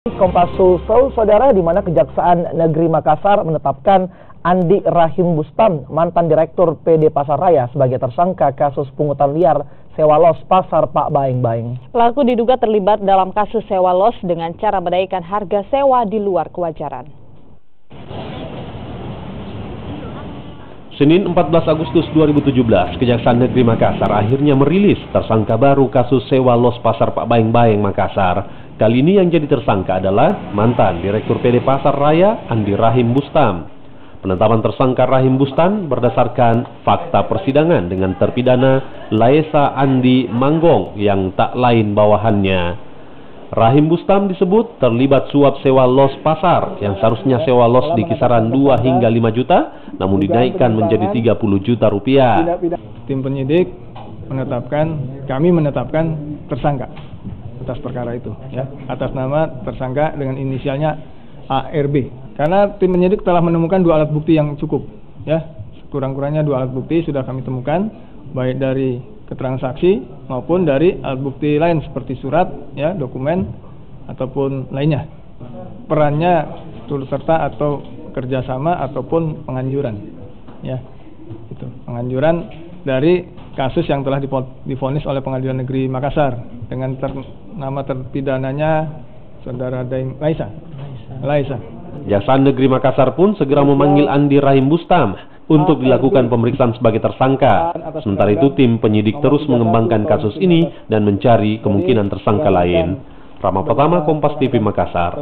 Kompas Sulsel, saudara, di mana Kejaksaan Negeri Makassar menetapkan Andi Rahim Bustam, mantan Direktur PD Pasar Raya, sebagai tersangka kasus pungutan liar sewa los pasar Pak Baeng-Baeng. Pelaku diduga terlibat dalam kasus sewa los dengan cara menaikkan harga sewa di luar kewajaran. Senin 14 Agustus 2017, Kejaksaan Negeri Makassar akhirnya merilis tersangka baru kasus sewa los pasar Pak Baeng-Baeng Makassar. Kali ini yang jadi tersangka adalah mantan Direktur PD Pasar Raya Andi Rahim Bustam. Penetapan tersangka Rahim Bustam berdasarkan fakta persidangan dengan terpidana Laesa Andi Manggong yang tak lain bawahannya. Rahim Bustam disebut terlibat suap sewa los pasar yang seharusnya sewa los di kisaran 2 hingga 5 juta, namun dinaikkan menjadi 30 juta rupiah. Tim penyidik kami menetapkan tersangka atas perkara itu, ya, atas nama tersangka dengan inisialnya ARB. Karena tim penyidik telah menemukan 2 alat bukti yang cukup, ya, kurang-kurangnya 2 alat bukti sudah kami temukan, baik dari keterangan saksi maupun dari alat bukti lain seperti surat, ya, dokumen ataupun lainnya. Perannya turut serta atau kerjasama ataupun penganjuran, ya, itu penganjuran dari kasus yang telah divonis oleh Pengadilan Negeri Makassar dengan nama terpidananya Saudara Laesa. Kejaksaan Negeri Makassar pun segera memanggil Andi Rahim Bustam untuk dilakukan pemeriksaan sebagai tersangka. Sementara itu tim penyidik terus mengembangkan kasus ini dan mencari kemungkinan tersangka lain. Rama Pratama, Kompas TV Makassar.